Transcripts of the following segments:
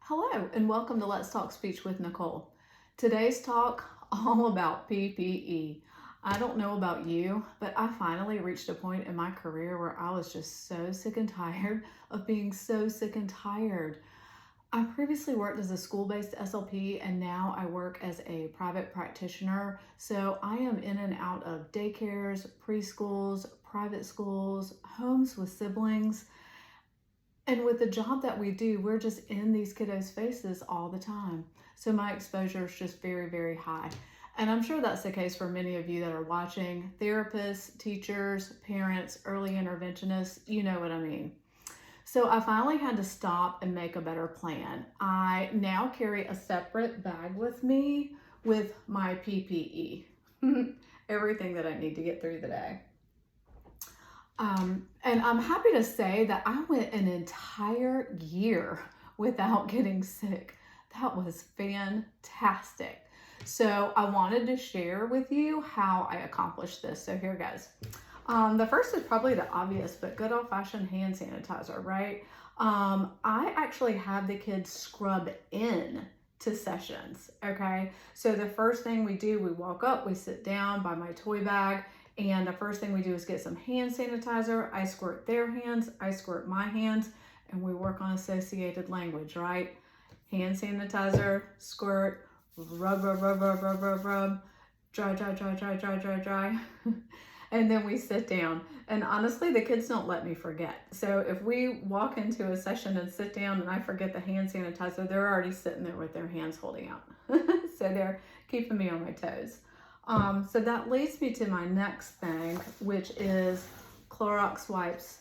Hello and welcome to Let's Talk Speech with Nicole. Today's talk all about PPE. I don't know about you, but I finally reached a point in my career where I was just so sick and tired of being so sick and tired. I previously worked as a school-based SLP and now I work as a private practitioner. So I am in and out of daycares, preschools, private schools, homes with siblings. And with the job that we do, we're just in these kiddos' faces all the time. So my exposure is just very, very high. And I'm sure that's the case for many of you that are watching. Therapists, teachers, parents, early interventionists, you know what I mean. So I finally had to stop and make a better plan. I now carry a separate bag with me with my PPE, everything that I need to get through the day. And I'm happy to say that I went an entire year without getting sick. That was fantastic. So I wanted to share with you how I accomplished this. So here goes. The first is probably the obvious, but good old-fashioned hand sanitizer, right? I actually have the kids scrub in to sessions, okay? So the first thing we do, we walk up, we sit down by my toy bag, and the first thing we do is get some hand sanitizer. I squirt their hands, I squirt my hands, and we work on associated language, right? Hand sanitizer, squirt, rub, rub, rub, rub, rub, rub, rub, dry, dry, dry, dry, dry, dry, dry. And then we sit down. And honestly, the kids don't let me forget. So if we walk into a session and sit down and I forget the hand sanitizer, they're already sitting there with their hands holding out. So they're keeping me on my toes. So that leads me to my next thing, which is Clorox wipes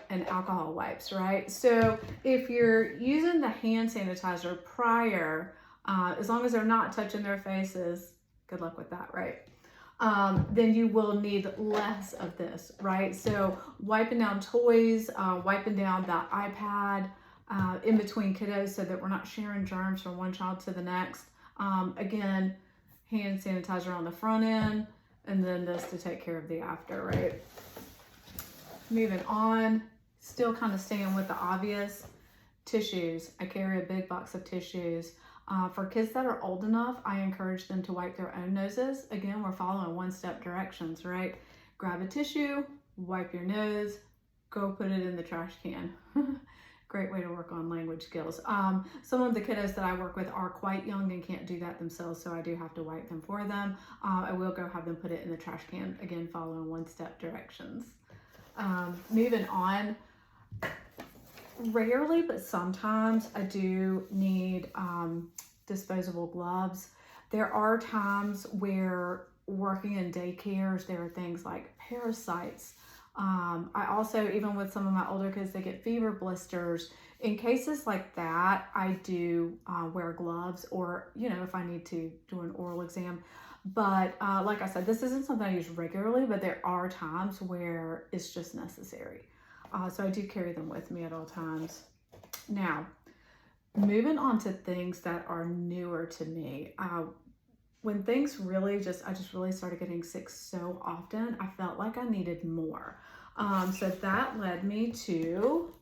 and alcohol wipes, right? So if you're using the hand sanitizer prior, as long as they're not touching their faces, good luck with that, right? Then you will need less of this, right? So wiping down toys, wiping down the iPad in between kiddos so that we're not sharing germs from one child to the next. Again, hand sanitizer on the front end, and then this to take care of the after, right? Moving on, still kind of staying with the obvious, tissues. I carry a big box of tissues. For kids that are old enough, I encourage them to wipe their own noses. Again, we're following one-step directions, right? Grab a tissue, wipe your nose, go put it in the trash can. Great way to work on language skills. Some of the kiddos that I work with are quite young and can't do that themselves, so I do have to wipe them for them. I will go have them put it in the trash can, again, following one-step directions. Moving on, rarely, but sometimes I do need disposable gloves. There are times where working in daycares, there are things like parasites. I also, even with some of my older kids, they get fever blisters. In cases like that, I do wear gloves, or, you know, if I need to do an oral exam. But like I said, this isn't something I use regularly, but there are times where it's just necessary. So I do carry them with me at all times. Now, moving on to things that are newer to me. When things really I just really started getting sick so often, I felt like I needed more. So that led me to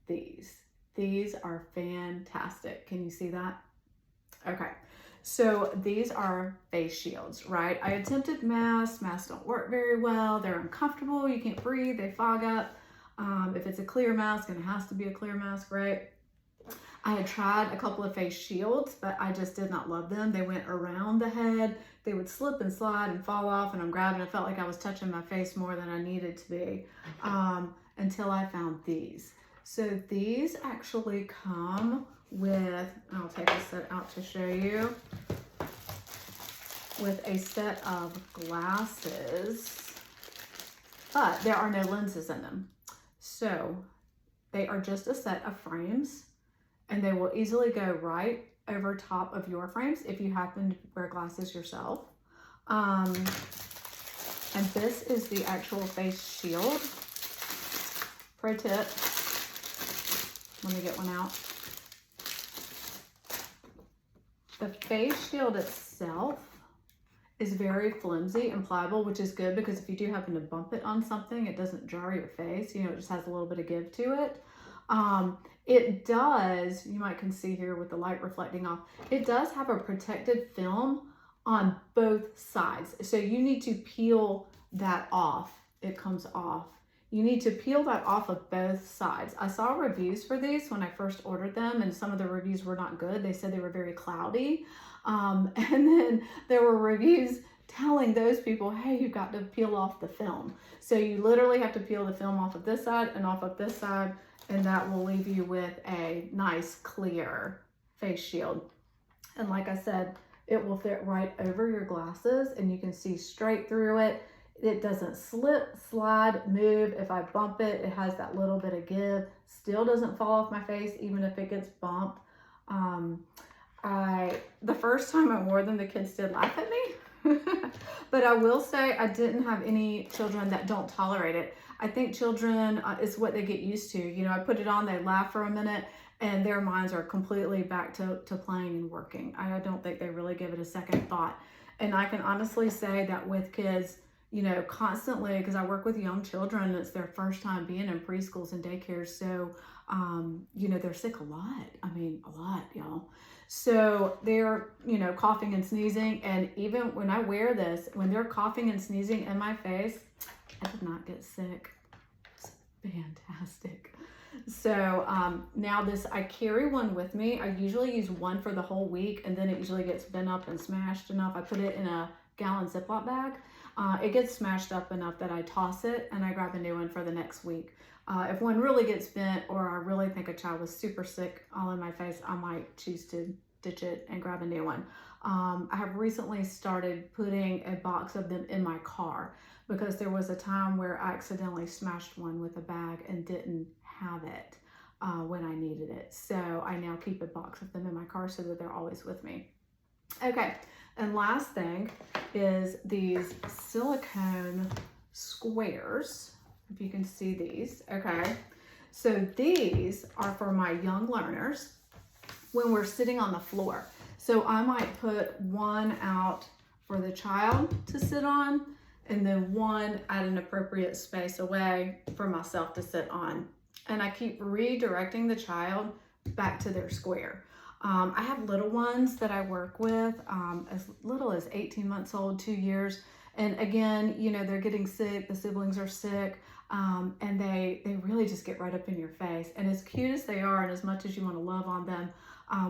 these. These are fantastic. Can you see that? Okay. So these are face shields, right? I attempted masks. Masks don't work very well. They're uncomfortable. You can't breathe. They fog up. If it's a clear mask, and it has to be a clear mask, right? I had tried a couple of face shields, but I just did not love them. They went around the head. They would slip and slide and fall off, and I'm grabbing. I felt like I was touching my face more than I needed to be, until I found these. So these actually come with, I'll take a set out to show you, with a set of glasses, but there are no lenses in them. So they are just a set of frames, and they will easily go right over top of your frames if you happen to wear glasses yourself. And this is the actual face shield. Pro tip, let me get one out. The face shield itself is very flimsy and pliable, which is good because if you do happen to bump it on something, it doesn't jar your face. You know, it just has a little bit of give to it. It does, you might can see here with the light reflecting off, it does have a protected film on both sides. So you need to peel that off. It comes off. You need to peel that off of both sides. I saw reviews for these when I first ordered them, and some of the reviews were not good. They said they were very cloudy. And then there were reviews telling those people, hey, you've got to peel off the film. So you literally have to peel the film off of this side and off of this side, and that will leave you with a nice clear face shield. And like I said, it will fit right over your glasses and you can see straight through it. It doesn't slip, slide, move. If I bump it, it has that little bit of give. Still doesn't fall off my face, even if it gets bumped. The first time I wore them, the kids did laugh at me. But I will say I didn't have any children that don't tolerate it. I think children is what they get used to. You know, I put it on, they laugh for a minute, and their minds are completely back to playing and working. I don't think they really give it a second thought. And I can honestly say that with kids, you know, constantly, because I work with young children, it's their first time being in preschools and daycares. So, you know, they're sick a lot. I mean, a lot, y'all. So they're, you know, coughing and sneezing. And even when I wear this, when they're coughing and sneezing in my face, I did not get sick. It's fantastic. So now this, I carry one with me. I usually use one for the whole week, and then it usually gets bent up and smashed enough. I put it in a gallon Ziploc bag. It gets smashed up enough that I toss it and I grab a new one for the next week. If one really gets bent, or I really think a child was super sick all in my face, I might choose to ditch it and grab a new one. I have recently started putting a box of them in my car, because there was a time where I accidentally smashed one with a bag and didn't have it when I needed it. So I now keep a box of them in my car so that they're always with me. Okay, and last thing is these silicone squares, if you can see these. Okay, so these are for my young learners when we're sitting on the floor. So I might put one out for the child to sit on, and then one at an appropriate space away for myself to sit on. And I keep redirecting the child back to their square. I have little ones that I work with, as little as 18 months old, 2 years. And again, you know, they're getting sick, the siblings are sick, and they really just get right up in your face. And as cute as they are, and as much as you want to love on them,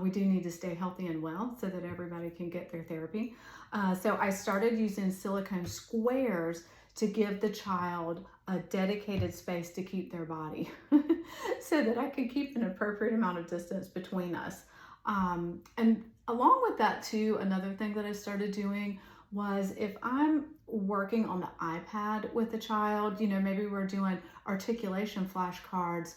we do need to stay healthy and well so that everybody can get their therapy. So I started using silicone squares to give the child a dedicated space to keep their body so that I could keep an appropriate amount of distance between us. And along with that too, another thing that I started doing was, if I'm working on the iPad with a child, you know, maybe we're doing articulation flashcards,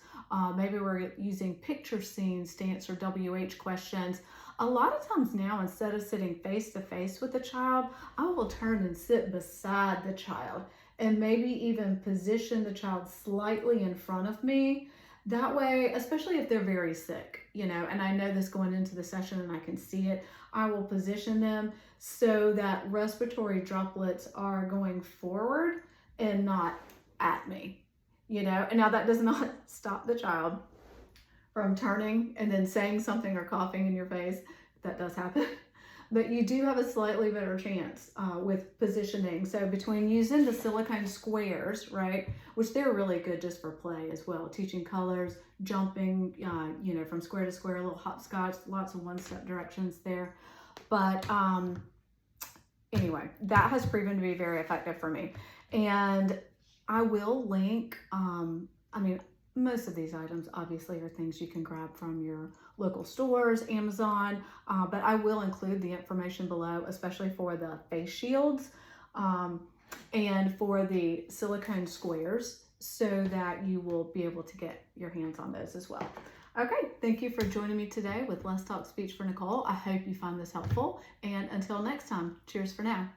maybe we're using picture scenes to answer WH questions. A lot of times now, instead of sitting face to face with the child, I will turn and sit beside the child and maybe even position the child slightly in front of me. That way, especially if they're very sick, you know, and I know this going into the session and I can see it, I will position them so that respiratory droplets are going forward and not at me, you know. And now that does not stop the child from turning and then saying something or coughing in your face. That does happen. But you do have a slightly better chance with positioning. So between using the silicone squares, right, which they're really good just for play as well, teaching colors, jumping, you know, from square to square, little hopscotch, lots of one-step directions there. But anyway, that has proven to be very effective for me. And I will link, I mean, most of these items obviously are things you can grab from your local stores, Amazon, but I will include the information below, especially for the face shields and for the silicone squares, so that you will be able to get your hands on those as well. Okay, thank you for joining me today with Let's Talk Speech for Nicole. I hope you find this helpful, and until next time, cheers for now.